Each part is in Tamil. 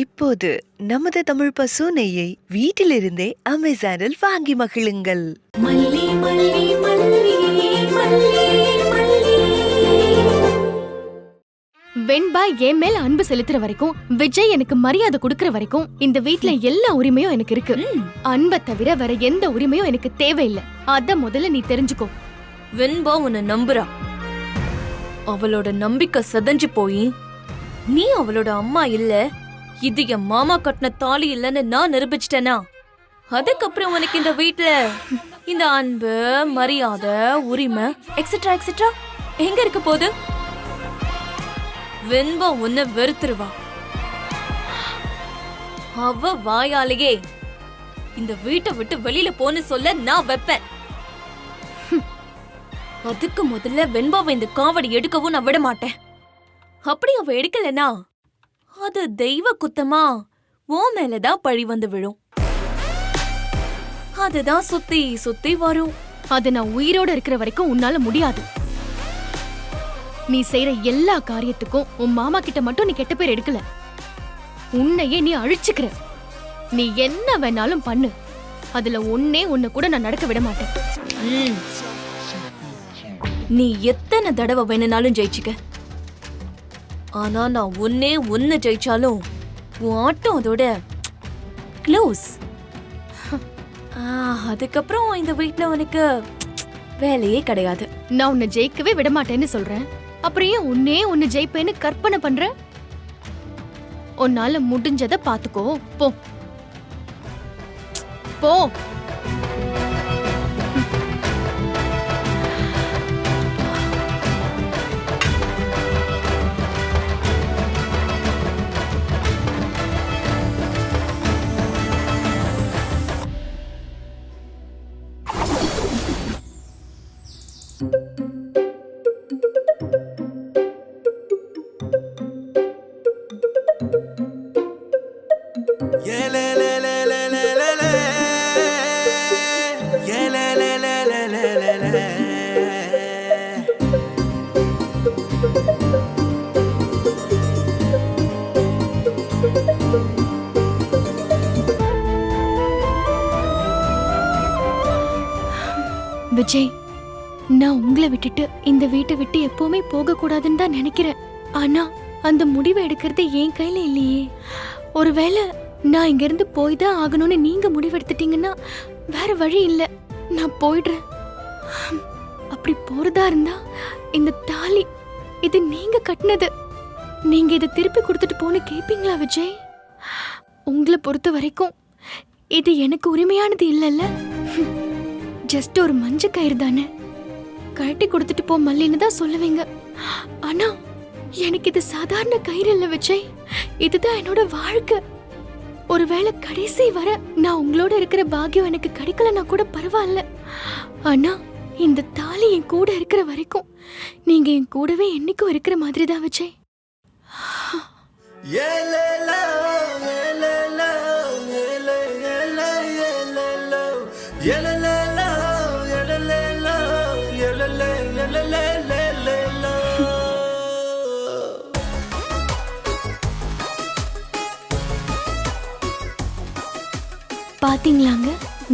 இப்போது நமது தமிழ் பசு நெய்யை வீட்டிலிருந்தே அமேசானில் வாங்கி மகிழுங்கள். மல்லி மல்லி மல்லி மல்லி மல்லி. வெண்பா என் மேல அன்பு செலுத்துற வரைக்கும், விஜய் எனக்கு மரியாதை கொடுக்கற வரைக்கும் இந்த வீட்ல எல்லா உரிமையும் எனக்கு இருக்கு. அன்பை தவிர வேற எந்த உரிமையும் எனக்கு தேவையில்லை. அத முதல்ல நீ தெரிஞ்சுக்கோ. வெண்பா உன்னை நம்புறா. அவளோட நம்பிக்கை சதஞ்சு போய் நீ அவளோட அம்மா இல்ல, இது என் மாமா கட்டின தாலி இல்லன்னு நான் நிரூபிச்சிட்டேனா, அதுக்கப்புறம் உனக்கு இந்த வீட்ல இந்த அன்பு, மரியாதை, உரிமை எக்ஸெட்ரா எக்ஸெட்ரா எங்க இருக்க போகுது? வெண்பா உன்னை வெறுத்துருவா. அவ வாயாலேயே இந்த வீட்டை விட்டு வெளியில போன்னு சொல்ல நான் வைப்பேன். அதுக்கு முதல்ல வெண்பாவை இந்த காவடி எடுக்கவும் நான் விட மாட்டேன். அப்படி அவ எடுக்கலனா அது தெய்வ குத்தமா உன் மேலதான் பழி வந்து விழும். அதுதான் சுத்தி சுத்தி வரும். அது நான் உயிரோட இருக்கிற வரைக்கும் உன்னால முடியாது. நீ செய்யற எல்லா காரியத்துக்கும் உன் மாமா கிட்ட மட்டும் நீ கெட்ட பேர் எடுக்கல, உன்னையே நீ அழிச்சுக்கிற. நீ என்ன வேணாலும் பண்ணு, அதுல ஒன்னே ஒண்ணு கூட நான் நடக்க விட மாட்டேன். நீ எத்தனை தடவை வேணும்னாலும் ஜெயிச்சுக்க. ஆனா நான் ஒன்னே ஒன்னு ஜெயிச்சாலும் உன் ஆட்டம் அதோட க்ளோஸ். அதுக்கப்புறம் இந்த வீட்ல உனக்கு வேலையே கிடையாது. நான் உன்னை ஜெயிக்கவே விட மாட்டேன்னு சொல்றேன். அப்புறம் ஏன் ஒன்னே ஒன்னு ஜெயிப்பேன்னு கற்பனை பண்ற? உன்னால முடிஞ்சத பாத்துக்கோ. போ போ. விஜய், நான் உங்களை விட்டுட்டு இந்த வீட்டை விட்டு எப்பவுமே போக கூடாதுன்னு தான் நினைக்கிறேன். ஆனா அந்த முடிவை எடுக்கிறது என் கையில இல்லையே. ஒருவேளை நான் இங்க இருந்து போய் தான் ஆகணும்னு நீங்க முடிவெடுத்துட்டீங்கன்னா வேற வழி இல்ல, நான் போயிடுறேன். அப்படி போறதா இருந்தா இந்த தாலி இது நீங்க கட்டினது, நீங்க இதை திருப்பி கொடுத்துட்டு போன்னு கேப்பீங்களா விஜய்? உங்களை பொறுத்த வரைக்கும் இது எனக்கு உரிமையானது இல்லைல்ல. ஜஸ்ட் ஒரு மஞ்ச கயிறு தானே, கழட்டி கொடுத்துட்டு போ மல்லின்னு தான் சொல்லுவீங்க. ஆனா எனக்கு இது சாதாரண கயிறு இல்ல விஜய், இதுதான் என்னோட வாழ்க்கை. ஒருவேளை கடைசி வர நான் உங்களோட இருக்கிற பாக்கியம் எனக்கு கிடைக்கலன்னா கூட பரவாயில்ல, ஆனா இந்த தாலி என் கூட இருக்கிற வரைக்கும் நீங்க என் கூடவே என்னைக்கும் இருக்கிற மாதிரி தான் விஜய். பாத்தீங்களாங்க,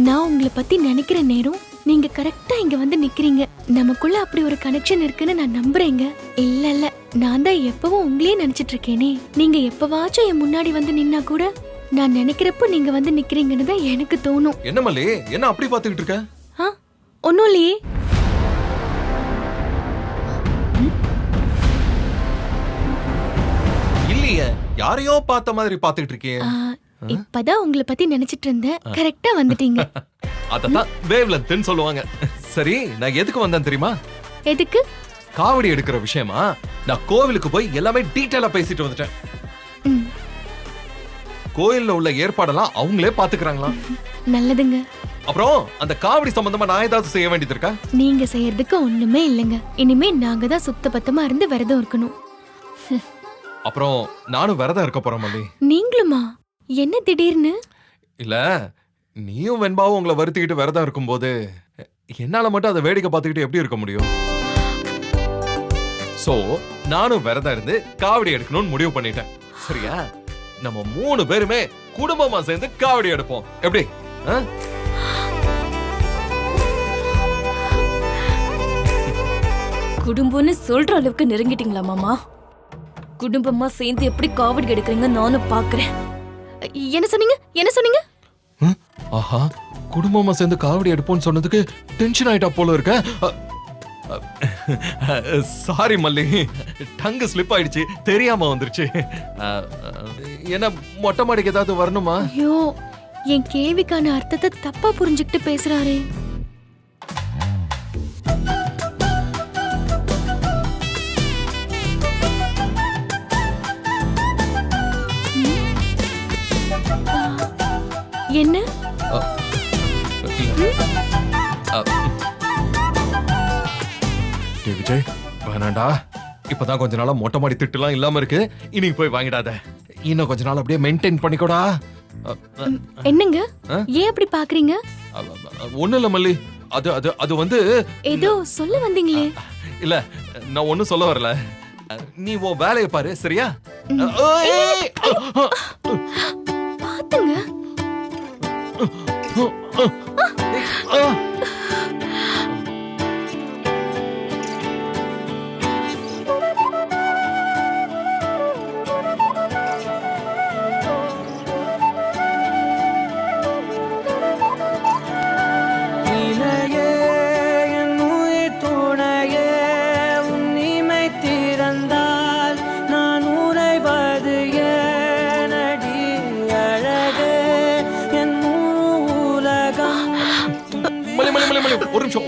நான் உங்களை பத்தி நினைக்கிற நேரம் நீங்க கரெக்டா இங்க வந்து நிக்கிறீங்க. நமக்குள்ள அப்படி ஒரு கனெக்ஷன் இருக்குன்னு நான் நம்புறேங்க. இல்ல நான் தான் எப்பவும் உங்களையே நினைச்சிட்டு இருக்கேனே. நீங்க எப்பவாச்சும் என் முன்னாடி வந்து நின்னா கூட நான் நினைக்கிறப்ப நீங்க வந்து நிக்கிறீங்கன்னு தான் எனக்கு தோணும். என்ன மல்லி, என்ன அப்படி பாத்துக்கிட்டு இருக்க? ஒன்னும் இல்லையே. இல்லையே, யாரையோ பார்த்த மாதிரி பாத்துக்கிட்டு இருக்கே. இப்பதான் உங்களை பத்தி நினைச்சிட்டு இருந்தேன், கரெக்டா வந்துட்டீங்க. அததான் வேவ் லென்த்னு சொல்லுவாங்க. சரி, நான் எதுக்கு வந்தேன் தெரியுமா? எதுக்கு? காவடி எடுக்கிற விஷயமா. நான் கோவிலுக்கு போய் எல்லாமே டீடைலா பேசிட்டு வந்துட்டேன். கோயில்ல உள்ள ஏற்பாடெல்லாம் அவங்களே பாத்துக்கறாங்களா? நல்லதுங்க. அப்புறம் அந்த காவடி சம்பந்தமா நான் ஏதாவது செய்ய வேண்டியது இருக்கா? நீங்க செய்யறதுக்கு ஒண்ணுமே இல்லைங்க. இனிமே நாங்க தான் சுத்த பத்தமா இருந்து விரதம் இருக்கணும். அப்புறம் நானும் விரதம் இருக்க போறேன் மல்லி. நீங்களுமா? என்ன திடீர்னு? இல்ல, நீயும் வெண்பாவும் உங்களை வருத்திக்கிட்டு விரதம் இருக்கும்போது என்னால மட்டும் அதை வேடிக்கை பார்த்துக்கிட்டு எப்படி இருக்க முடியும்? சோ நானும் விரதம் இருந்து காவடி எடுக்கணும்னு முடிவு பண்ணிட்டேன். சரியா? நம்ம 3 பேருமே குடும்பமா சேர்ந்து காவடி எடுப்போம். எப்படி? ஆ? குடும்பம்னு சொல்ற அளவுக்கு நெருங்கிட்டீங்களா மாமா? குடும்பமா சேர்ந்து எப்படி காவடி எடுக்கிறீங்க நானும் பாக்குறேன். என்ன சொன்னீங்க? என்ன சொன்னீங்க? ஆஹா, குடும்பமா சேர்ந்து காவடி எடுப்போம்னு சொன்னதுக்கு டென்ஷன் ஆயிட்டா போல இருக்க. சாரி மல்லி, டங்கு ஸ்லிப் ஆயிடுச்சு, தெரியாம வந்துருச்சு. என்ன மொட்டை மாடிக்கு ஏதாவது வரணுமா? ஐயோ, என் கேள்விக்கான அர்த்தத்தை தப்பா புரிஞ்சுக்கிட்டு பேசுறாரே. என்ன? விஜய், வேணாண்டா. இப்பதான் கொஞ்ச நாளா மொட்டை மாடி திட்டுலாம் இல்லாம இருக்கு. இன்னைக்கு போய் வாங்கிடாத. இன்னும் கொஞ்ச நாள் அப்படியே மெயின்டைன் பண்ணிக்கோடா. என்னங்க? ஏன் அப்படி பாக்குறீங்க? ஒண்ணு இல்ல மல்லி, அது அது அது வந்து ஏதோ சொல்ல வந்தீங்களே. இல்ல, நான் ஒண்ணும் சொல்ல வரல. நீ உன் வேலையை பாரு, சரியா? பாத்துங்க.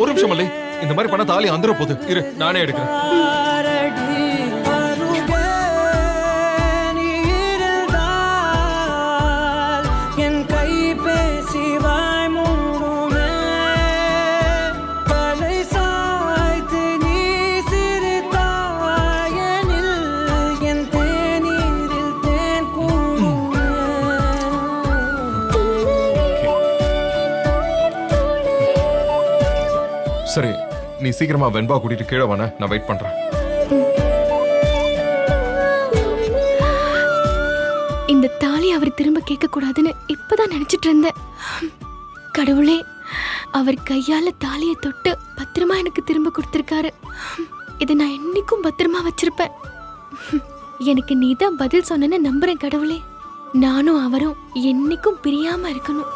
ஒரு நிமிஷம் மல்லி, இந்த மாதிரி பண்ண தாலி அந்துற போகுது. இரு, நானே எடுக்கிறேன். சரி, நீ சீக்கிரமா வெண்பா கூட்டிட்டு கீழே வான, நான் வெயிட் பண்றேன். இந்த தாலி அவர் திரும்ப கேட்க கூடாதுன்னு இப்பதான் நினைச்சிட்டு இருந்தேன். கடவுளே, அவர் கையால தாலியை தொட்டு பத்திரமா எனக்கு திரும்ப கொடுத்திருக்காரு. இதை நான் என்னைக்கும் பத்திரமா வச்சிருப்பேன். எனக்கு நீதான் பதில் சொன்னேன்னு நம்புறேன் கடவுளே. நானும் அவரும் என்னைக்கும் பிரியாம இருக்கணும்.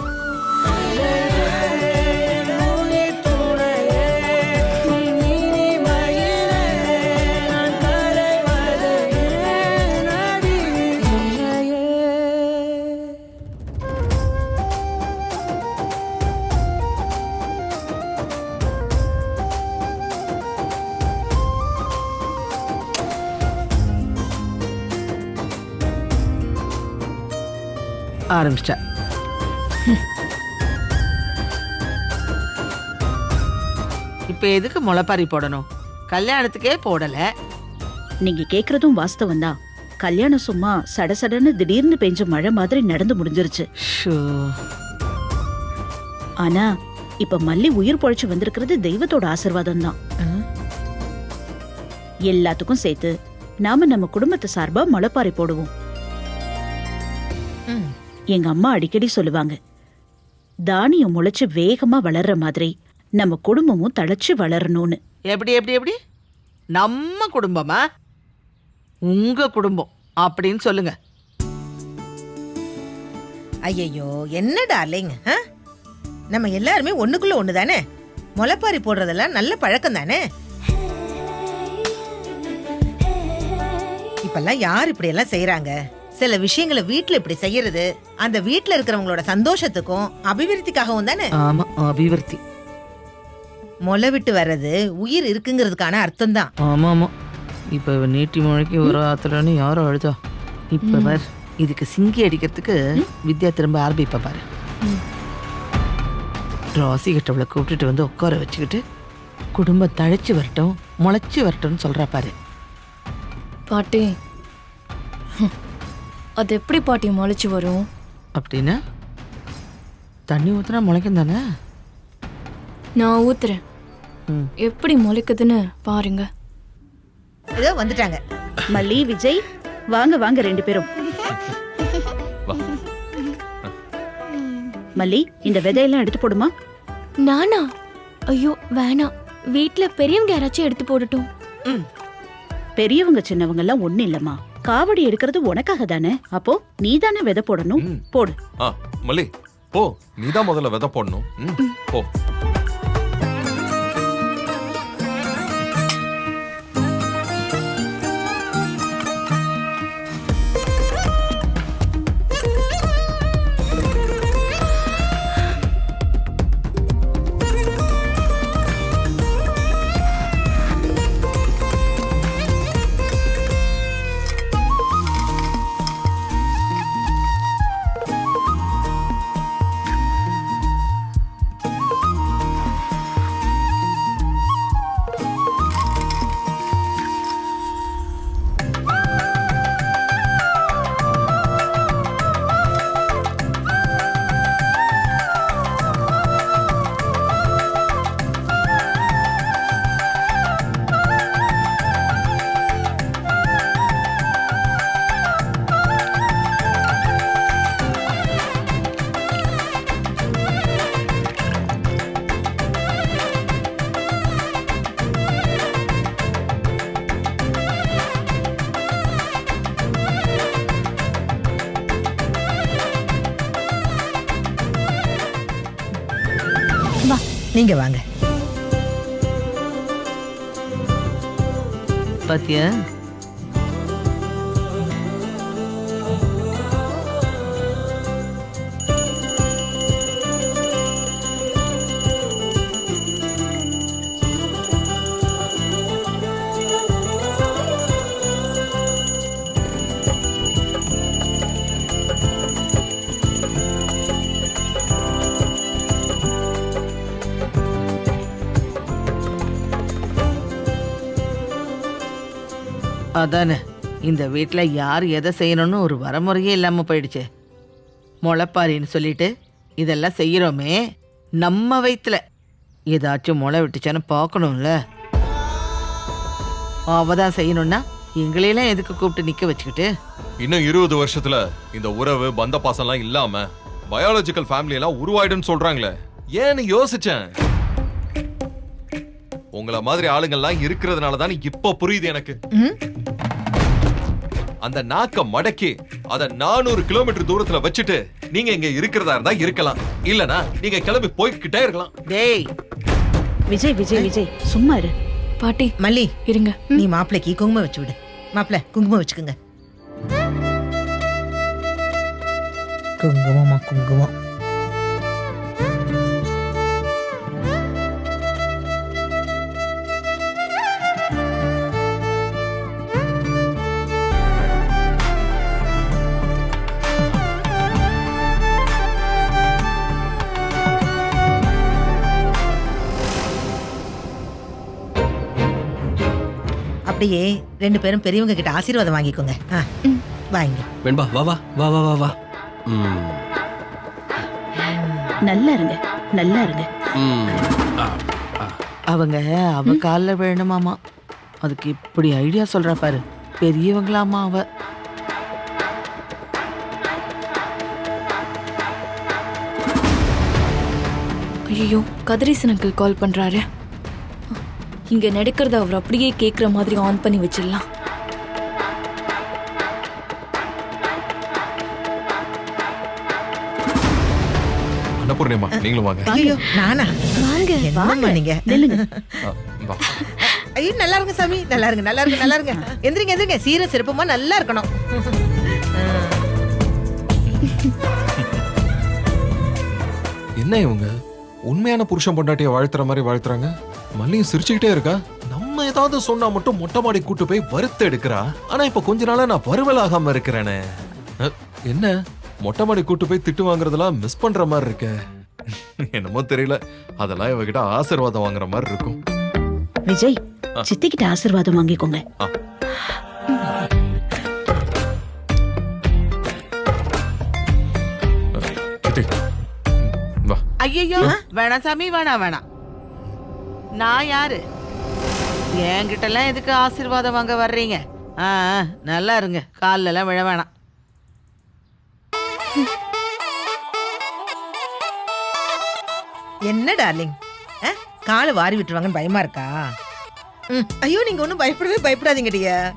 ஆரம்பிச்சா. இப்ப எதுக்கு முளைப்பாரி போடணும்? கல்யாணத்துக்கே போடல. நீங்க கேக்குறதும் வாஸ்தவம் தான். கல்யாணம் சும்மா சடசடன்னு திடீர்னு பெஞ்ச மழை மாதிரி நடந்து முடிஞ்சிருச்சு. ஷோ. ஆனா இப்ப மல்லி உயிர் பொழைச்சு வந்திருக்கிறது தெய்வத்தோட ஆசீர்வாதம் தான். எல்லாத்துக்கும் சேர்த்து நாம நம்ம குடும்பத்தை சார்பா முளைப்பாரி போடுவோம். எங்க அம்மா அடிக்கடி சொல்லுவாங்க, தானியம் முளைச்சு வேகமா வளர்ற மாதிரி நம்ம குடும்பமும் தழைச்சு வளரணும்னு. எப்படி எப்படி எப்படி? நம்ம குடும்பமா? உங்க குடும்பம் அப்படின்னு சொல்லுங்க. ஐயையோ, என்னடா இல்லைங்க. நம்ம எல்லாருமே ஒண்ணுக்குள்ள ஒண்ணு தானே. முளைப்பாரி போடுறதெல்லாம் நல்ல பழக்கம் தானே. இப்பெல்லாம் யார் இப்படி எல்லாம் செய்யறாங்க? சில விஷயங்களை வீட்டுல இப்படி செய்யறது அந்த வீட்டுல இருக்கிறவங்களோட சந்தோஷத்துக்கும் அபிவிருத்திக்காகவும் தானே. ஆமா, அபிவிருத்தி. முளை விட்டு வர்றது உயிர் இருக்குங்கிறதுக்கான அர்த்தம் தான். ஆமா ஆமா. இப்ப நீட்டி முழைக்கு ஒரு ஆத்துலன்னு யாரும் அழுதா. இப்ப பார், இதுக்கு சிங்கி அடிக்கிறதுக்கு வித்யா திரும்ப ஆரம்பிப்ப பாரு. ராசி கிட்டவளை கூப்பிட்டுட்டு வந்து உட்கார வச்சுக்கிட்டு குடும்பம் தழைச்சு வரட்டும் முளைச்சு வரட்டும்னு சொல்றா பாரு. பாட்டி, அது எப்படி பாட்டி முளைச்சு வரும்? அப்படின்னா தண்ணி ஊத்துனா முளைக்கும் தானே? நான் ஊத்துறேன், எப்படி முளைக்குதுன்னு பாருங்க. ஏதோ வந்துட்டாங்க. மல்லி, விஜய், வாங்க வாங்க 2 பேரும். மல்லி, இந்த விதையெல்லாம் எடுத்து போடுமா. நானா? ஐயோ வேணாம், வீட்ல பெரியவங்க யாராச்சும் எடுத்து போடட்டும். பெரியவங்க சின்னவங்க எல்லாம் ஒண்ணு இல்லம்மா. காவடி எடுக்கிறது உனக்காக தானே, அப்போ நீ தானே விதை போடணும். போடு. மல்லி போ, நீதான் முதல்ல விதை போடணும். போ. நீங்க வாங்க. பாத்தியா? அதானே, இந்த வீட்டில் யார் எதை செய்யணும்னு ஒரு வரமுறையே இல்லாமல் போயிடுச்சு. முளைப்பாரின்னு சொல்லிட்டு இதெல்லாம் செய்கிறோமே, நம்ம வயிற்றுல ஏதாச்சும் முளை விட்டுச்சான்னு பார்க்கணும்ல. அவ தான் செய்யணும்னா எங்களையெல்லாம் எதுக்கு கூப்பிட்டு நிற்க வச்சுக்கிட்டு? இன்னும் 20 வருஷத்துல இந்த உறவு பந்த பாசம்லாம் இல்லாம பயாலஜிக்கல் ஃபேமிலி எல்லாம் உருவாயிடுன்னு சொல்றாங்களே, ஏன்னு யோசிச்சேன். உங்கள மாதிரி ஆளுங்கள்லாம் இருக்கிறதுனால தான் இப்ப புரியுது எனக்கு. அந்த நாக்க மடக்கி அத 400 கிலோமீட்டர் தூரத்துல வச்சுட்டு நீங்க இங்க இருக்கிறதா இருந்தா இருக்கலாம், இல்லனா நீங்க கிளம்பி போய்கிட்டே இருக்கலாம். டேய் விஜய் விஜய் விஜய், சும்மா இரு. பாட்டி மல்லி இருங்க. நீ மாப்பிளைக்கு குங்குமம் வச்சு விடு. மாப்பிள்ள குங்குமம் வச்சுக்கோங்க. குங்குமமா குங்குமம். அப்படியே 2 பேரும் பெரியவங்க கிட்ட ஆசீர்வாதம் வாங்கிக்கோங்க. வாங்க. வெண்பா வா வா வா வா வா வா. நல்லா இருங்க, நல்லா இருங்க. அவங்க அவ காலில் விழணுமாமா, அதுக்கு இப்படி ஐடியா சொல்ற பாரு. பெரியவங்களாமா அவ. ஐயோ, கதிரேசன் அங்கிள் கால் பண்றாரு. இங்க நடக்கிறத அவர் அப்படியே கேக்குற மாதிரி ஆன் பண்ணி வச்சிடலாம். அன்னபூர்ணிமா, நீங்களும் வாங்க. ஐயோ நானா? வாங்க என்னம்மா நீங்க? நில்லுங்க. வா. ஐயோ நல்லா இருங்க சாமி, நல்லா இருங்க, நல்லா இருங்க, நல்லா இருங்க. எந்திரிங்க எந்திரிங்க, சீர சிறப்புமா நல்லா இருக்கணும். என்ன இவங்க உண்மையான புருஷன் பொண்டாட்டிய வாழ்த்துற மாதிரி வாழ்த்துறாங்க? மல்லியும் சிரிச்சுக்கிட்டே இருக்கா. நம்ம ஏதாவது சொன்னா மட்டும் மொட்டை மாடி கூட்டு போய் வறுத்து எடுக்கிறா. ஆனா இப்ப கொஞ்ச நாளா நான் வறுவலாகாம இருக்கிறேனே. என்ன மொட்டை மாடி கூட்டு போய் திட்டு வாங்குறதெல்லாம் மிஸ் பண்ற மாதிரி இருக்க. என்னமோ தெரியல, அதெல்லாம் இவகிட்ட ஆசீர்வாதம் வாங்குற மாதிரி இருக்கும். விஜய், சித்திக்கிட்ட ஆசீர்வாதம் வாங்கிக்கோங்க. ஐயோ வேணாம் சாமி, வேணாம் வேணாம். நான் யாரு? என்கிட்ட எல்லாம் எதுக்கு ஆசீர்வாதம் வாங்க வர்றீங்க? நல்லா இருங்க, காலில் எல்லாம் விழ வேணாம். என்ன டார்லிங், காலை வாரி விட்டுருவாங்கன்னு பயமா இருக்கா? ஐயோ, நீங்க ஒன்றும் பயப்படாதீங்க dear.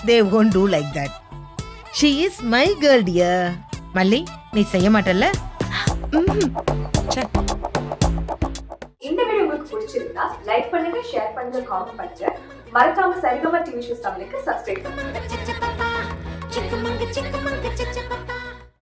They won't do like that. She is my girl dear. மல்லி, நீ செய்ய மாட்டல்ல? இந்த வீடியோ உங்களுக்கு பிடிச்சிருந்தா லைக் பண்ணுங்க, ஷேர் பண்ணுங்க, காமெண்ட் பண்ணுங்க. மறக்காம சரிகமா டிவி ஷோஸ் தமிழுக்கு சப்ஸ்கிரைப் பண்ணுங்க.